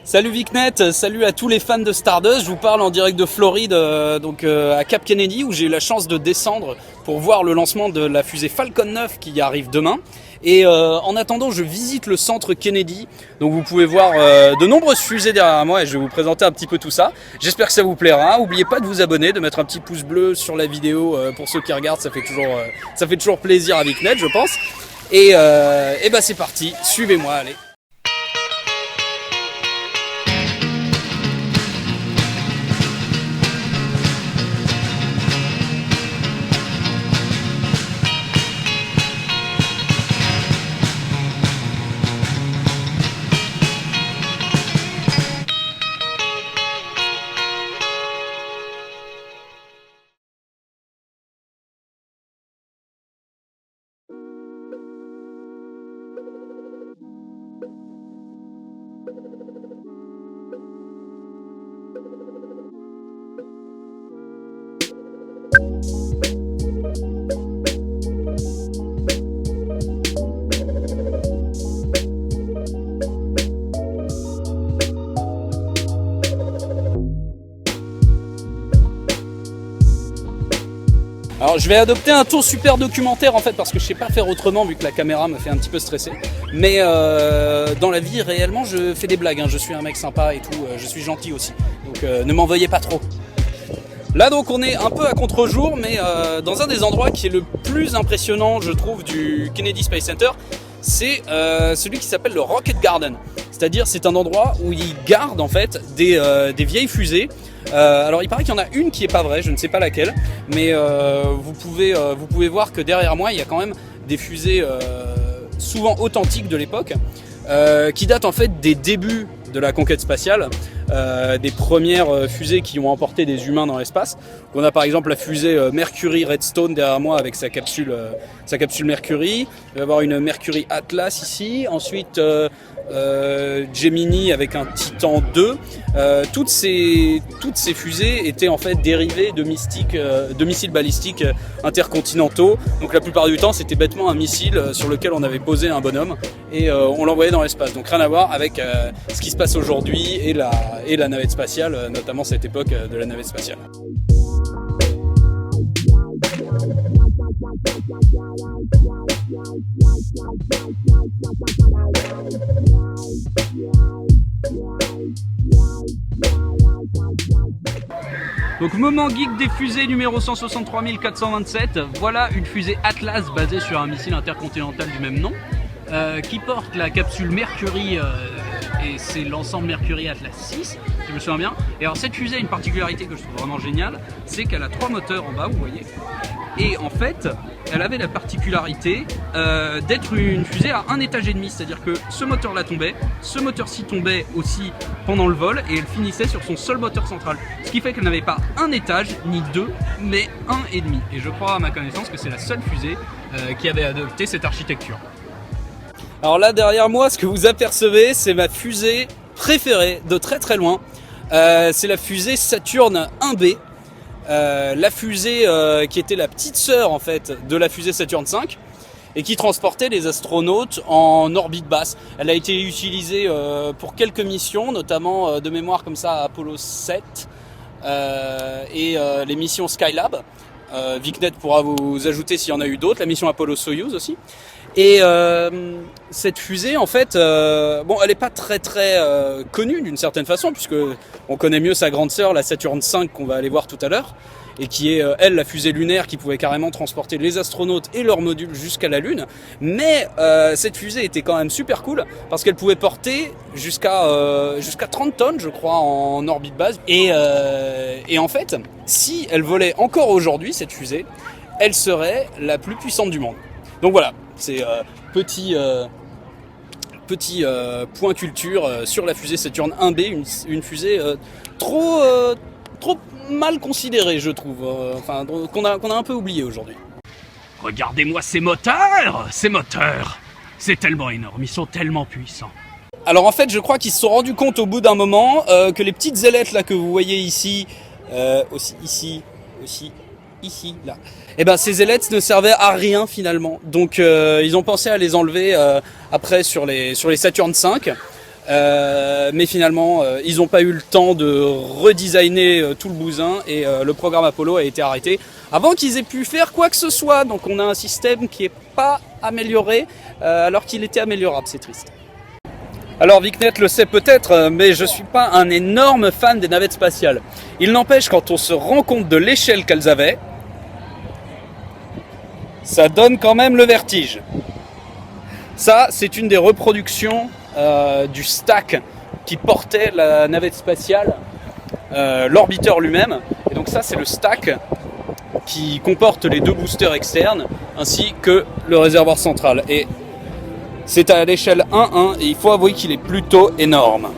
Salut Vicnet, salut à tous les fans de Stardust. Je vous parle en direct de Floride, à Cap Kennedy, où j'ai eu la chance de descendre pour voir le lancement de la fusée Falcon 9 qui arrive demain. Et en attendant, je visite le centre Kennedy. Donc vous pouvez voir de nombreuses fusées derrière moi et je vais vous présenter un petit peu tout ça. J'espère que ça vous plaira. N'oubliez pas de vous abonner, de mettre un petit pouce bleu sur la vidéo pour ceux qui regardent. Ça fait toujours plaisir à Vicnet, je pense. Et bah c'est parti, suivez-moi, allez. Alors je vais adopter un ton super documentaire en fait parce que je sais pas faire autrement vu que la caméra me fait un petit peu stresser. Mais dans la vie réellement je fais des blagues, hein. Je suis un mec sympa et tout, je suis gentil aussi. Donc ne m'en veuillez pas trop. Là donc on est un peu à contre-jour mais dans un des endroits qui est le plus impressionnant je trouve du Kennedy Space Center. C'est celui qui s'appelle le Rocket Garden. C'est-à-dire c'est un endroit où ils gardent en fait des vieilles fusées. Alors il paraît qu'il y en a une qui est pas vraie, je ne sais pas laquelle, mais vous pouvez voir que derrière moi il y a quand même des fusées souvent authentiques de l'époque, qui datent en fait des débuts de la conquête spatiale, des premières fusées qui ont emporté des humains dans l'espace. On a par exemple la fusée Mercury Redstone derrière moi avec sa capsule Mercury. Il va y avoir une Mercury Atlas ici, ensuite Gemini avec un Titan 2. Toutes ces fusées étaient en fait dérivées de missiles balistiques intercontinentaux. Donc la plupart du temps c'était bêtement un missile sur lequel on avait posé un bonhomme et on l'envoyait dans l'espace. Donc rien à voir avec ce qui se passe aujourd'hui et la navette spatiale, notamment cette époque de la navette spatiale. Donc moment geek des fusées numéro 163 427, voilà une fusée Atlas basée sur un missile intercontinental du même nom qui porte la capsule Mercury et c'est l'ensemble Mercury Atlas 6 si je me souviens bien. Et alors cette fusée a une particularité que je trouve vraiment géniale, c'est qu'elle a 3 moteurs en bas, vous voyez. Et en fait, elle avait la particularité d'être une fusée à un étage et demi, c'est-à-dire que ce moteur-là tombait, ce moteur-ci tombait aussi pendant le vol et elle finissait sur son seul moteur central. Ce qui fait qu'elle n'avait pas un étage, ni deux, mais un et demi. Et je crois à ma connaissance que c'est la seule fusée qui avait adopté cette architecture. Alors là derrière moi, ce que vous apercevez, c'est ma fusée préférée de très très loin. C'est la fusée Saturn 1B. La fusée qui était la petite sœur en fait de la fusée Saturn V et qui transportait les astronautes en orbite basse. Elle a été utilisée pour quelques missions, notamment de mémoire comme ça Apollo 7 et les missions Skylab. Vicnet pourra vous ajouter s'il y en a eu d'autres, la mission Apollo Soyuz aussi. Et cette fusée en fait, elle n'est pas très connue d'une certaine façon puisque on connaît mieux sa grande sœur, la Saturn V qu'on va aller voir tout à l'heure, et qui est elle la fusée lunaire qui pouvait carrément transporter les astronautes et leurs modules jusqu'à la Lune. Mais cette fusée était quand même super cool parce qu'elle pouvait porter jusqu'à 30 tonnes je crois en orbite basse. Et en fait, si elle volait encore aujourd'hui cette fusée, elle serait la plus puissante du monde. Donc voilà, c'est petit point culture sur la fusée Saturn 1B, une fusée trop mal considérée je trouve, qu'on a un peu oublié aujourd'hui. Regardez-moi ces moteurs, c'est tellement énorme, ils sont tellement puissants. Alors en fait je crois qu'ils se sont rendus compte au bout d'un moment que les petites ailettes là que vous voyez ici, ici, là, et ben ces ailettes ne servaient à rien finalement. Donc ils ont pensé à les enlever après sur les Saturn V. Mais finalement, ils n'ont pas eu le temps de redesigner tout le bousin et le programme Apollo a été arrêté avant qu'ils aient pu faire quoi que ce soit. Donc on a un système qui n'est pas amélioré alors qu'il était améliorable, c'est triste. Alors Vicnet le sait peut-être, mais je ne suis pas un énorme fan des navettes spatiales. Il n'empêche, quand on se rend compte de l'échelle qu'elles avaient, ça donne quand même le vertige. Ça, c'est une des reproductions du stack qui portait la navette spatiale, l'orbiteur lui-même. Et donc ça, c'est le stack qui comporte les 2 boosters externes ainsi que le réservoir central. Et c'est à l'échelle 1-1 et il faut avouer qu'il est plutôt énorme.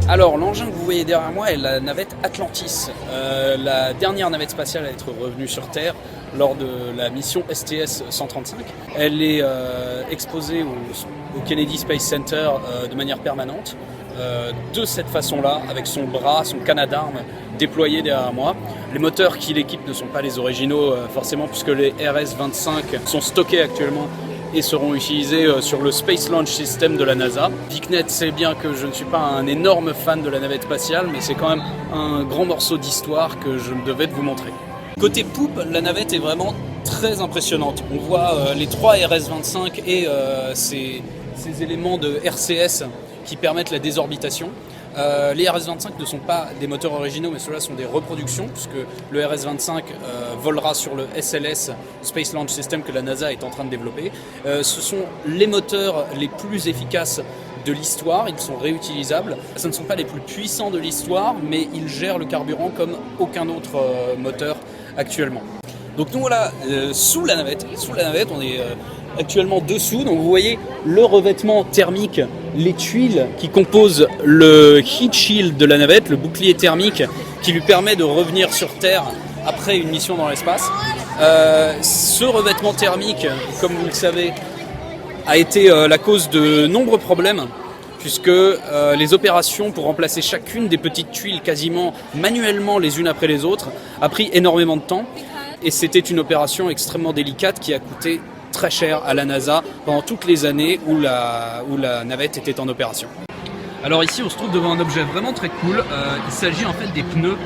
Alors l'engin que vous voyez derrière moi est la navette Atlantis, la dernière navette spatiale à être revenue sur Terre lors de la mission STS-135. Elle est exposée au Kennedy Space Center de manière permanente, de cette façon-là, avec son bras, son canard d'armes déployé derrière moi. Les moteurs qui l'équipent ne sont pas les originaux forcément, puisque les RS-25 sont stockés actuellement et seront utilisés sur le Space Launch System de la NASA. Vicnet sait bien que je ne suis pas un énorme fan de la navette spatiale, mais c'est quand même un grand morceau d'histoire que je me devais de vous montrer. Côté poupe, la navette est vraiment très impressionnante. On voit les 3 RS-25 et ces éléments de RCS qui permettent la désorbitation. Les RS-25 ne sont pas des moteurs originaux, mais ceux-là sont des reproductions, puisque le RS-25 volera sur le SLS, Space Launch System, que la NASA est en train de développer. Ce sont les moteurs les plus efficaces de l'histoire, ils sont réutilisables. Ce ne sont pas les plus puissants de l'histoire, mais ils gèrent le carburant comme aucun autre moteur actuellement. Donc nous voilà sous la navette, on est actuellement dessous, donc vous voyez le revêtement thermique, les tuiles qui composent le heat shield de la navette, le bouclier thermique qui lui permet de revenir sur Terre après une mission dans l'espace. Ce revêtement thermique, comme vous le savez, a été la cause de nombreux problèmes, puisque les opérations pour remplacer chacune des petites tuiles quasiment manuellement les unes après les autres a pris énormément de temps, et c'était une opération extrêmement délicate qui a coûté très cher à la NASA pendant toutes les années où la navette était en opération. Alors ici on se trouve devant un objet vraiment très cool, il s'agit en fait des pneus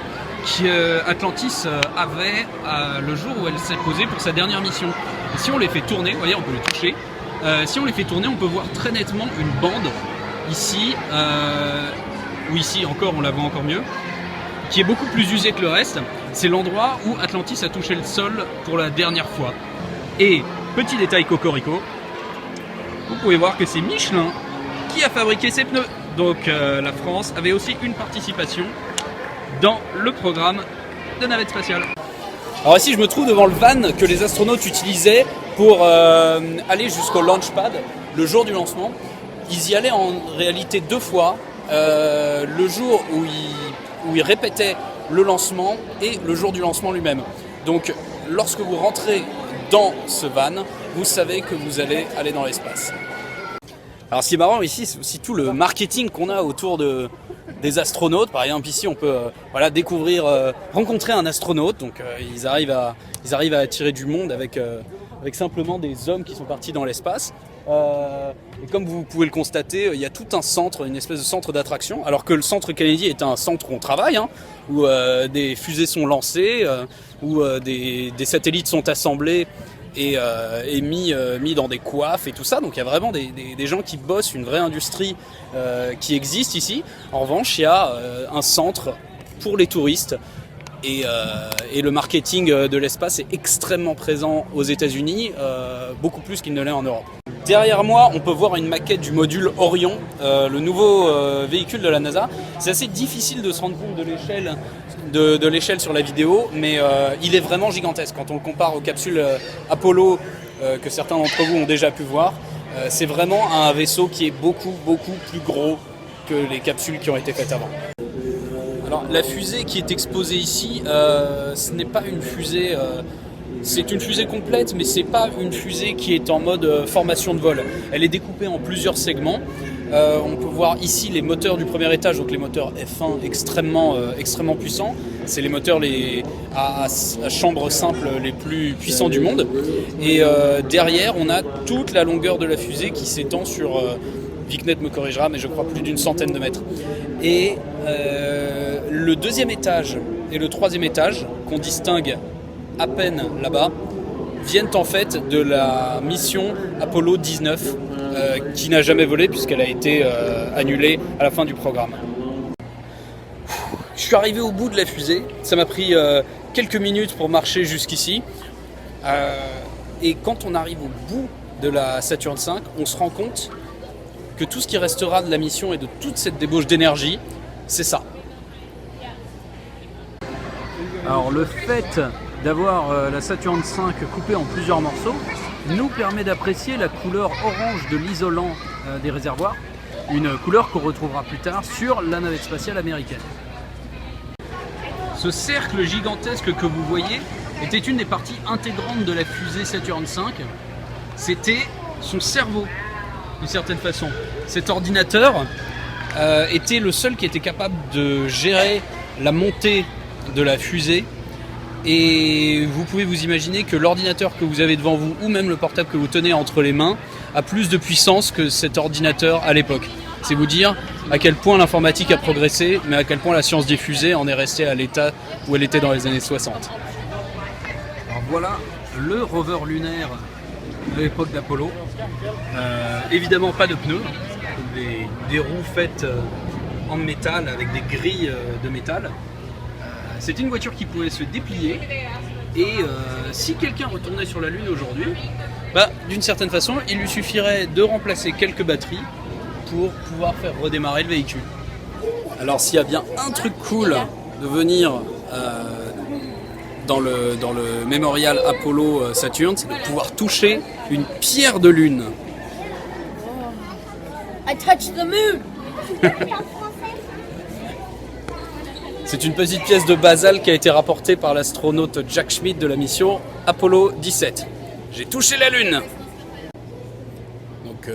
qu'Atlantis avait le jour où elle s'est posée pour sa dernière mission. Et si on les fait tourner, vous voyez on peut les toucher, si on les fait tourner on peut voir très nettement une bande ici, ou ici encore on la voit encore mieux, qui est beaucoup plus usée que le reste. C'est l'endroit où Atlantis a touché le sol pour la dernière fois. Et petit détail cocorico, vous pouvez voir que c'est Michelin qui a fabriqué ces pneus. Donc la France avait aussi une participation dans le programme de navette spatiale. Alors ici je me trouve devant le van que les astronautes utilisaient pour aller jusqu'au launchpad le jour du lancement. Ils y allaient en réalité 2 fois, le jour où ils répétaient le lancement et le jour du lancement lui-même. Donc lorsque vous rentrez dans ce van, vous savez que vous allez aller dans l'espace. Alors ce qui est marrant ici, c'est aussi tout le marketing qu'on a autour des astronautes. Par exemple ici on peut découvrir, rencontrer un astronaute, donc ils arrivent à attirer du monde avec simplement des hommes qui sont partis dans l'espace. Et comme vous pouvez le constater, il y a tout un centre, une espèce de centre d'attraction, alors que le centre Kennedy est un centre où on travaille, où des fusées sont lancées, où des satellites sont assemblés et mis dans des coiffes et tout ça. Donc il y a vraiment des gens qui bossent, une vraie industrie qui existe ici. En revanche, il y a un centre pour les touristes Et le marketing de l'espace est extrêmement présent aux États-Unis, beaucoup plus qu'il ne l'est en Europe. Derrière moi, on peut voir une maquette du module Orion, le nouveau véhicule de la NASA. C'est assez difficile de se rendre compte de l'échelle sur la vidéo, mais il est vraiment gigantesque. Quand on le compare aux capsules Apollo que certains d'entre vous ont déjà pu voir, c'est vraiment un vaisseau qui est beaucoup plus gros que les capsules qui ont été faites avant. Alors, la fusée qui est exposée ici, ce n'est pas une fusée... c'est une fusée complète, mais c'est pas une fusée qui est en mode formation de vol. Elle est découpée en plusieurs segments. On peut voir ici les moteurs du premier étage, donc les moteurs F1 extrêmement puissants. C'est les moteurs à chambre simple les plus puissants du monde. Et derrière, on a toute la longueur de la fusée qui s'étend sur... Vicnet me corrigera, mais je crois plus d'une centaine de mètres. Et le deuxième étage et le troisième étage, qu'on distingue à peine là-bas, viennent en fait de la mission Apollo 19, qui n'a jamais volé puisqu'elle a été annulée à la fin du programme. Je suis arrivé au bout de la fusée, ça m'a pris quelques minutes pour marcher jusqu'ici. Et quand on arrive au bout de la Saturn V, on se rend compte que tout ce qui restera de la mission et de toute cette débauche d'énergie, c'est ça. Alors le fait d'avoir la Saturn V coupée en plusieurs morceaux nous permet d'apprécier la couleur orange de l'isolant des réservoirs, une couleur qu'on retrouvera plus tard sur la navette spatiale américaine. Ce cercle gigantesque que vous voyez était une des parties intégrantes de la fusée Saturn V. C'était son cerveau, d'une certaine façon. Cet ordinateur était le seul qui était capable de gérer la montée de la fusée. Et vous pouvez vous imaginer que l'ordinateur que vous avez devant vous, ou même le portable que vous tenez entre les mains, a plus de puissance que cet ordinateur à l'époque. C'est vous dire à quel point l'informatique a progressé, mais à quel point la science des fusées en est restée à l'état où elle était dans les années 60. Alors voilà le rover lunaire de l'époque d'Apollo. Évidemment pas de pneus, des roues faites en métal avec des grilles de métal. C'était une voiture qui pouvait se déplier et si quelqu'un retournait sur la Lune aujourd'hui, d'une certaine façon, il lui suffirait de remplacer quelques batteries pour pouvoir faire redémarrer le véhicule. Alors s'il y a bien un truc cool de venir dans le mémorial Apollo Saturn, c'est de pouvoir toucher une pierre de lune. I touched the moon. C'est une petite pièce de basalte qui a été rapportée par l'astronaute Jack Schmitt de la mission Apollo 17. J'ai touché la Lune. Donc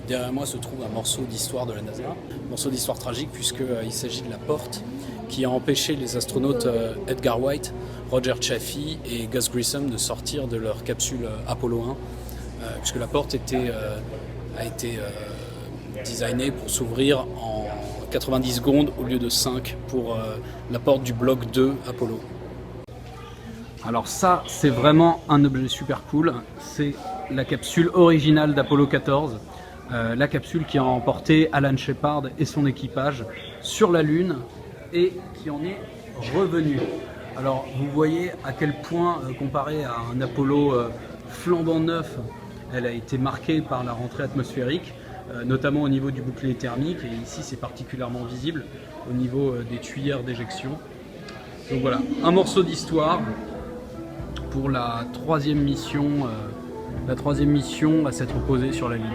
derrière moi se trouve un morceau d'histoire de la NASA, un morceau d'histoire tragique puisqu'il s'agit de la porte qui a empêché les astronautes Edgar White, Roger Chaffee et Gus Grissom de sortir de leur capsule Apollo 1, puisque la porte a été designée pour s'ouvrir en 90 secondes au lieu de 5 pour la porte du bloc 2 Apollo. Alors ça, c'est vraiment un objet super cool. C'est la capsule originale d'Apollo 14. La capsule qui a emporté Alan Shepard et son équipage sur la Lune et qui en est revenu. Alors vous voyez à quel point, comparé à un Apollo flambant neuf, elle a été marquée par la rentrée atmosphérique, notamment au niveau du bouclier thermique, et ici c'est particulièrement visible au niveau des tuyères d'éjection. Donc voilà, un morceau d'histoire pour la troisième mission à s'être posée sur la Lune.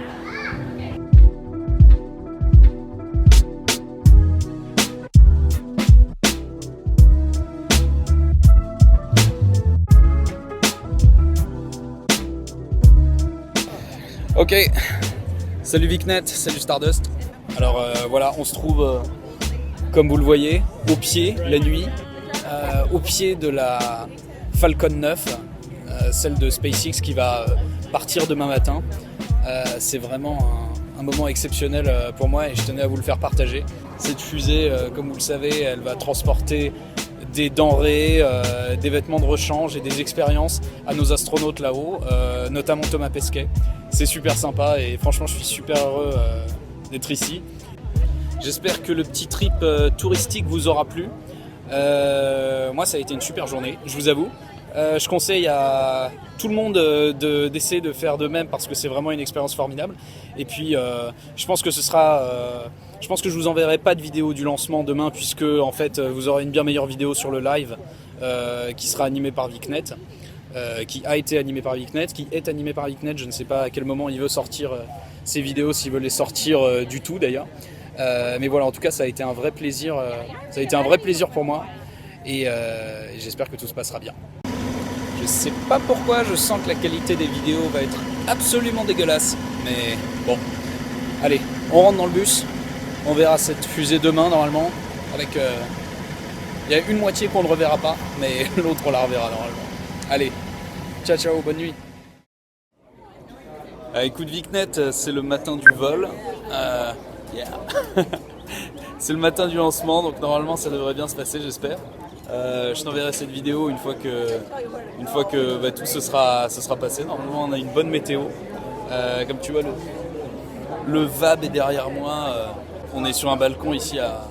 Ok, salut Vicnet, salut Stardust. Alors voilà, on se trouve, comme vous le voyez, au pied, la nuit, au pied de la Falcon 9, celle de SpaceX qui va partir demain matin. C'est vraiment un moment exceptionnel pour moi et je tenais à vous le faire partager. Cette fusée, comme vous le savez, elle va transporter des denrées, des vêtements de rechange et des expériences à nos astronautes là-haut, notamment Thomas Pesquet. C'est super sympa et franchement je suis super heureux d'être ici. J'espère que le petit trip touristique vous aura plu. Moi, ça a été une super journée, je vous avoue. Je conseille à tout le monde d'essayer de faire de même parce que c'est vraiment une expérience formidable. Et puis, je pense que je pense que je vous enverrai pas de vidéo du lancement demain puisque en fait, vous aurez une bien meilleure vidéo sur le live qui sera animé par Vicnet. Qui a été animé par Vicnet, qui est animé par Vicnet. Je ne sais pas à quel moment il veut sortir ces vidéos, s'il veut les sortir du tout d'ailleurs. Mais voilà, en tout cas, ça a été un vrai plaisir. Ça a été un vrai plaisir pour moi, et j'espère que tout se passera bien. Je sais pas pourquoi, je sens que la qualité des vidéos va être absolument dégueulasse, mais bon. Allez, on rentre dans le bus. On verra cette fusée demain normalement. Avec, il y a une moitié qu'on ne reverra pas, mais l'autre on la reverra normalement. Allez, ciao ciao, bonne nuit. Écoute Vicnet, c'est le matin du vol. C'est le matin du lancement, donc normalement ça devrait bien se passer, j'espère. Je t'enverrai cette vidéo une fois que tout se sera passé. Normalement on a une bonne météo. Comme tu vois, le VAB est derrière moi. On est sur un balcon ici à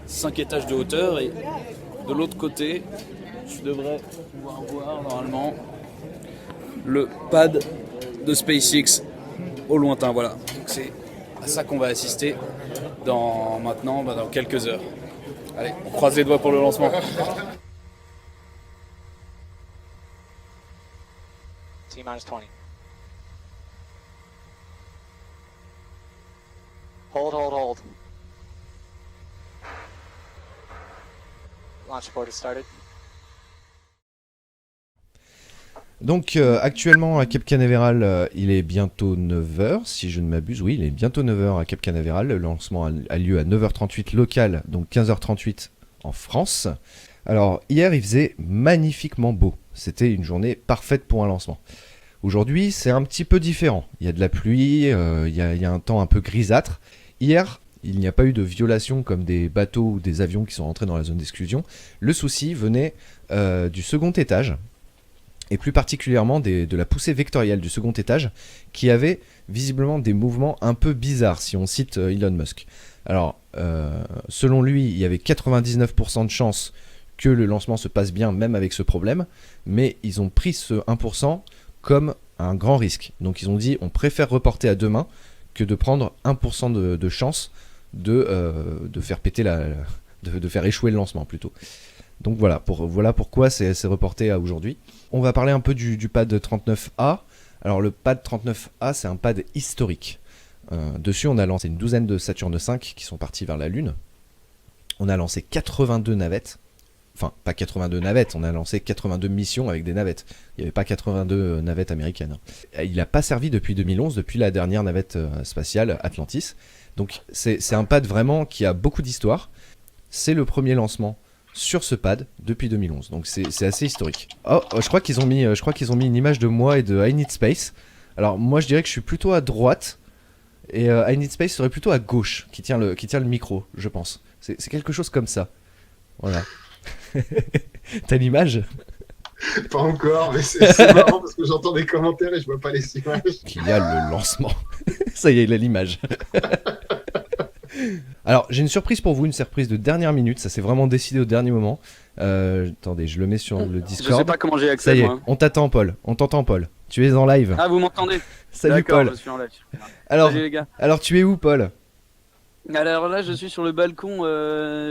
5 étages de hauteur, et de l'autre côté, tu devrais pouvoir voir normalement le pad de SpaceX au lointain. Voilà, donc c'est à ça qu'on va assister dans quelques heures. Allez, on croise les doigts pour le lancement. T-20. Hold. Launch support has started. Donc actuellement à Cap Canaveral, il est bientôt 9h, si je ne m'abuse. Oui, il est bientôt 9h à Cap Canaveral. Le lancement a lieu à 9h38 local, donc 15h38 en France. Alors hier, il faisait magnifiquement beau. C'était une journée parfaite pour un lancement. Aujourd'hui, c'est un petit peu différent. Il y a de la pluie, il y a un temps un peu grisâtre. Hier, il n'y a pas eu de violation comme des bateaux ou des avions qui sont rentrés dans la zone d'exclusion. Le souci venait du second étage, et plus particulièrement de la poussée vectorielle du second étage, qui avait visiblement des mouvements un peu bizarres, si on cite Elon Musk. Alors, selon lui, il y avait 99% de chances que le lancement se passe bien, même avec ce problème, mais ils ont pris ce 1% comme un grand risque. Donc ils ont dit, on préfère reporter à demain que de prendre 1% de chance de faire péter de faire échouer le lancement plutôt. Donc voilà pourquoi c'est reporté à aujourd'hui. On va parler un peu du pad 39A. Alors le pad 39A, c'est un pad historique. Dessus, on a lancé une douzaine de Saturne V qui sont partis vers la Lune. On a lancé 82 navettes. Enfin, pas 82 navettes, on a lancé 82 missions avec des navettes. Il n'y avait pas 82 navettes américaines. Il n'a pas servi depuis 2011, depuis la dernière navette spatiale Atlantis. Donc c'est un pad vraiment qui a beaucoup d'histoire. C'est le premier lancement sur ce pad depuis 2011, donc c'est assez historique. Je crois qu'ils ont mis une image de moi et de I Need Space. Alors moi je dirais que je suis plutôt à droite, et I Need Space serait plutôt à gauche, qui tient le micro, je pense. C'est quelque chose comme ça. Voilà. T'as l'image ? Pas encore, mais c'est marrant parce que j'entends des commentaires et je vois pas les images. Il y a le lancement. Ça y est, il a l'image. Alors, j'ai une surprise pour vous, une surprise de dernière minute. Ça s'est vraiment décidé au dernier moment. Attendez, je le mets sur le Discord. Je sais pas comment j'ai accès. Ça y est, moi. on t'attend, Paul. On t'entend, Paul. Tu es en live. Ah, vous m'entendez ? Salut, D'accord, Paul. je suis en live. Alors, Salut les gars. alors, tu es où, Paul ? Alors là, je suis sur le balcon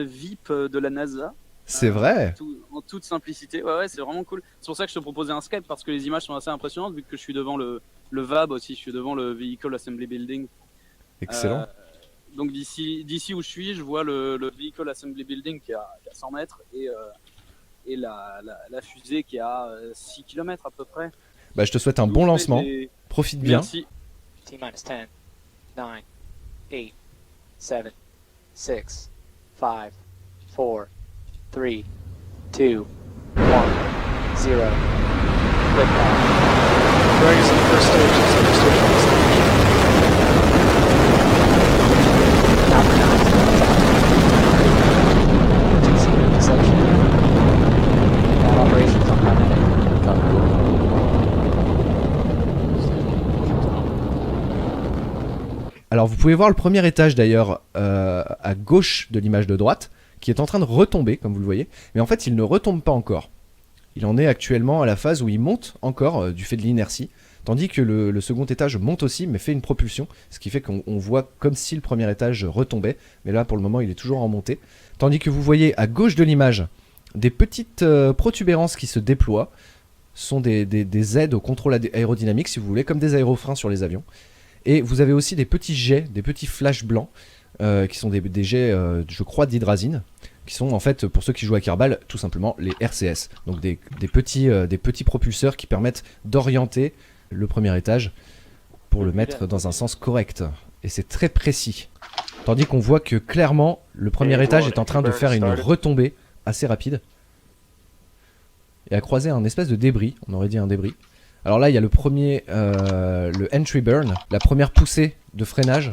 VIP de la NASA. C'est vrai ? En toute simplicité. Ouais, c'est vraiment cool. C'est pour ça que je te proposais un Skype, parce que les images sont assez impressionnantes, vu que je suis devant le VAB aussi, je suis devant le Vehicle Assembly Building. Excellent. Donc d'ici où je suis, je vois le Vehicle Assembly Building qui est à 100 mètres et la fusée qui est à 6 km à peu près. Bah, je te souhaite un bon lancement. Profite bien. Merci. T-10, 9, 8, 7, 6, 5, 4, 3, 2, 1, 0. Liftoff. Joining us in the first stage is Second Station. Alors vous pouvez voir le premier étage d'ailleurs à gauche de l'image de droite, qui est en train de retomber, comme vous le voyez. Mais en fait, il ne retombe pas encore. Il en est actuellement à la phase où il monte encore du fait de l'inertie. Tandis que le second étage monte aussi, mais fait une propulsion. Ce qui fait qu'on voit comme si le premier étage retombait. Mais là, pour le moment, il est toujours en montée. Tandis que vous voyez à gauche de l'image des petites protubérances qui se déploient. Ce sont des aides au contrôle aérodynamique, si vous voulez, comme des aérofreins sur les avions. Et vous avez aussi des petits jets, des petits flashs blancs, qui sont des jets, je crois, d'hydrazine, qui sont en fait, pour ceux qui jouent à Kerbal, tout simplement les RCS. Donc des petits propulseurs qui permettent d'orienter le premier étage pour le mettre dans un sens correct. Et c'est très précis. Tandis qu'on voit que clairement, le premier étage est en train de faire une retombée assez rapide. Et à croiser un espèce de débris, on aurait dit un débris. Alors là, il y a le premier, le entry burn, la première poussée de freinage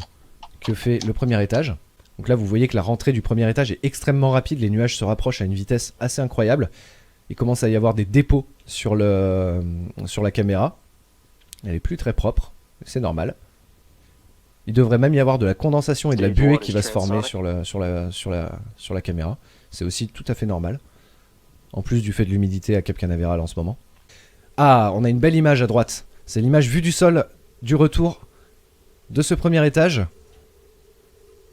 que fait le premier étage. Donc là, vous voyez que la rentrée du premier étage est extrêmement rapide, les nuages se rapprochent à une vitesse assez incroyable. Il commence à y avoir des dépôts sur la caméra. Elle est plus très propre, c'est normal. Il devrait même y avoir de la condensation et de la buée qui va se former sur la caméra. C'est aussi tout à fait normal. En plus du fait de l'humidité à Cap Canaveral en ce moment. Ah, on a une belle image à droite. C'est l'image vue du sol du retour de ce premier étage.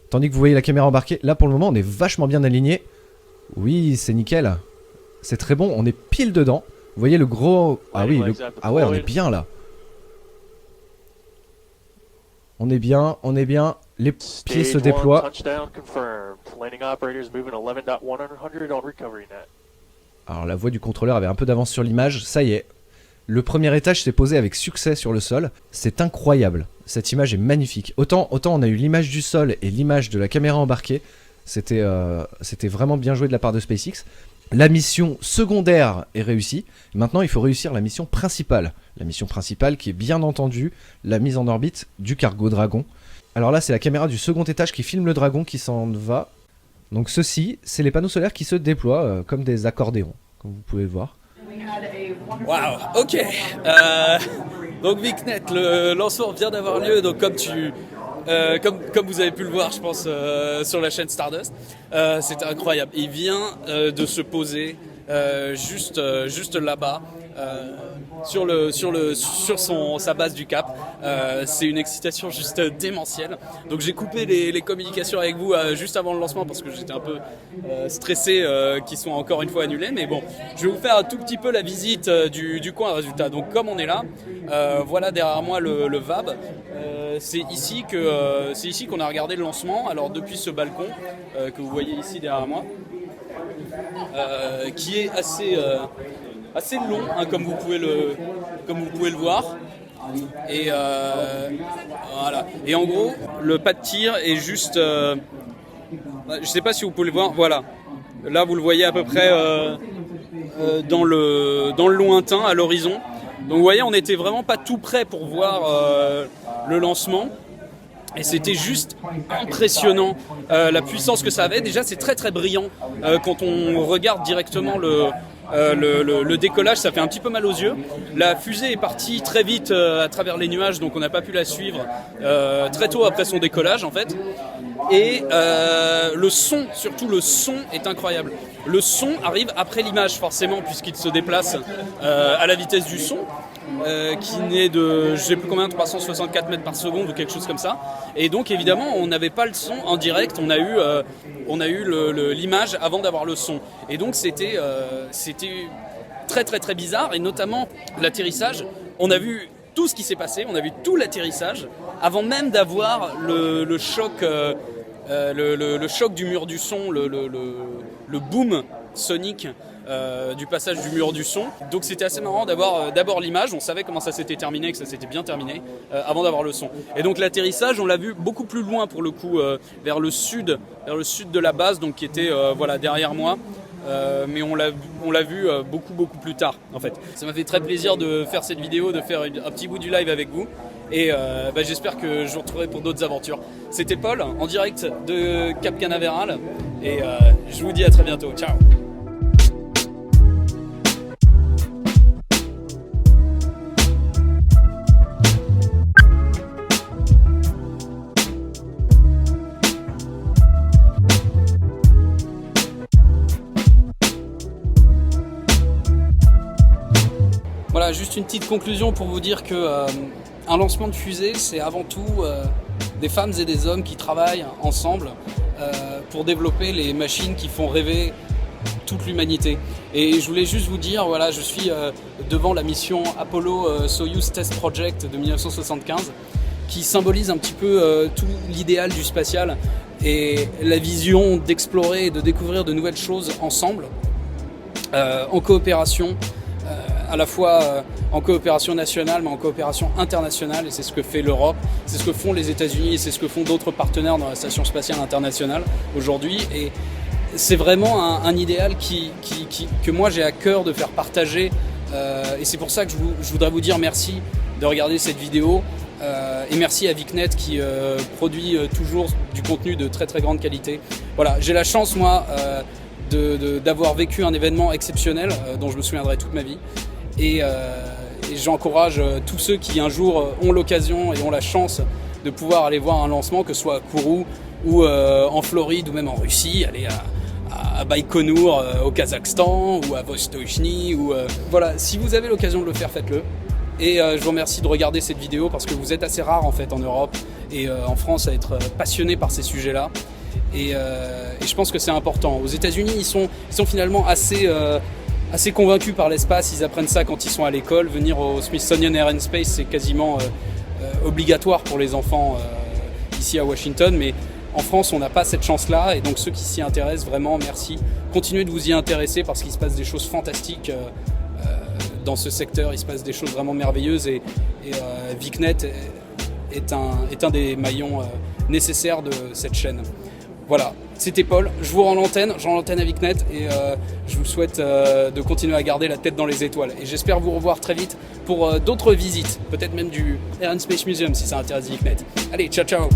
Tandis que vous voyez la caméra embarquée. Là, pour le moment, on est vachement bien aligné. Oui, c'est nickel. C'est très bon, on est pile dedans. Vous voyez le gros... Ah oui, ah ouais, on est bien là. On est bien, les pieds se déploient. Alors la voix du contrôleur avait un peu d'avance sur l'image, ça y est. Le premier étage s'est posé avec succès sur le sol, c'est incroyable. Cette image est magnifique. Autant on a eu l'image du sol et l'image de la caméra embarquée, c'était vraiment bien joué de la part de SpaceX. La mission secondaire est réussie, maintenant il faut réussir la mission principale. La mission principale qui est bien entendu la mise en orbite du cargo Dragon. Alors là c'est la caméra du second étage qui filme le Dragon qui s'en va. Donc ceci, c'est les panneaux solaires qui se déploient comme des accordéons, comme vous pouvez le voir. Waouh, ok. Donc VicNet, le lancement vient d'avoir lieu, donc comme vous avez pu le voir, je pense, sur la chaîne Stardust, c'était incroyable. Il vient de se poser juste là-bas, sur sa base du cap. C'est une excitation juste démentielle. Donc j'ai coupé les communications avec vous juste avant le lancement parce que j'étais un peu stressé qu'ils soient encore une fois annulés. Mais bon, je vais vous faire un tout petit peu la visite du coin résultat. Donc comme on est là, voilà derrière moi le VAB. C'est ici qu'on a regardé le lancement. Alors depuis ce balcon que vous voyez ici derrière moi, qui est assez long, hein, comme vous pouvez le voir. Et voilà. Et en gros, le pas de tir est juste. Je sais pas si vous pouvez le voir. Voilà. Là, vous le voyez à peu près dans le lointain, à l'horizon. Donc, vous voyez, on n'était vraiment pas tout près pour voir le lancement. Et c'était juste impressionnant la puissance que ça avait. Déjà, c'est très très brillant quand on regarde directement le décollage, ça fait un petit peu mal aux yeux. La fusée est partie très vite à travers les nuages, donc on n'a pas pu la suivre très tôt après son décollage en fait. Et le son, surtout le son est incroyable. Le son arrive après l'image forcément puisqu'il se déplace à la vitesse du son. Qui naît de, je sais plus combien, 364 mètres par seconde ou quelque chose comme ça. Et donc évidemment, on n'avait pas le son en direct, on a eu l'image avant d'avoir le son. Et donc c'était très très très bizarre, et notamment l'atterrissage. On a vu tout ce qui s'est passé, on a vu tout l'atterrissage avant même d'avoir le choc, le choc du mur du son, le boom sonique. Du passage du mur du son. Donc c'était assez marrant d'avoir d'abord l'image, on savait comment ça s'était terminé, que ça s'était bien terminé, avant d'avoir le son. Et donc l'atterrissage, on l'a vu beaucoup plus loin pour le coup, vers le sud de la base, donc qui était voilà, derrière moi. Mais on l'a vu beaucoup plus tard en fait. Ça m'a fait très plaisir de faire cette vidéo, de faire un petit bout du live avec vous. Et j'espère que je vous retrouverai pour d'autres aventures. C'était Paul, en direct de Cap Canaveral. Et je vous dis à très bientôt. Ciao. une petite conclusion pour vous dire que un lancement de fusée, c'est avant tout des femmes et des hommes qui travaillent ensemble pour développer les machines qui font rêver toute l'humanité. Et je voulais juste vous dire, voilà, je suis devant la mission Apollo Soyuz Test Project de 1975, qui symbolise un petit peu tout l'idéal du spatial et la vision d'explorer et de découvrir de nouvelles choses ensemble, en coopération, à la fois en coopération nationale mais en coopération internationale, et c'est ce que fait l'Europe, c'est ce que font les États-Unis et c'est ce que font d'autres partenaires dans la Station Spatiale Internationale aujourd'hui. Et c'est vraiment un idéal que moi j'ai à cœur de faire partager, et c'est pour ça que je voudrais vous dire merci de regarder cette vidéo, et merci à Vicnet qui produit toujours du contenu de très très grande qualité. Voilà, j'ai la chance moi d'avoir vécu un événement exceptionnel dont je me souviendrai toute ma vie, et j'encourage tous ceux qui un jour ont l'occasion et ont la chance de pouvoir aller voir un lancement, que ce soit à Kourou ou en Floride ou même en Russie, aller à Baïkonour au Kazakhstan ou à Vostochny voilà, si vous avez l'occasion de le faire, faites-le. Et je vous remercie de regarder cette vidéo parce que vous êtes assez rares en fait en Europe et en France à être passionnés par ces sujets-là. Et je pense que c'est important. Aux États-Unis, ils sont finalement assez convaincus par l'espace. Ils apprennent ça quand ils sont à l'école. Venir au Smithsonian Air and Space, c'est quasiment obligatoire pour les enfants ici à Washington. Mais en France, on n'a pas cette chance-là. Et donc ceux qui s'y intéressent, vraiment, merci. Continuez de vous y intéresser parce qu'il se passe des choses fantastiques dans ce secteur. Il se passe des choses vraiment merveilleuses. Et Vicnet est un des maillons nécessaires de cette chaîne. Voilà, c'était Paul, je vous rends l'antenne à Vicnet et je vous souhaite de continuer à garder la tête dans les étoiles. Et j'espère vous revoir très vite pour d'autres visites, peut-être même du Air and Space Museum si ça intéresse Vicnet. Allez, ciao ciao.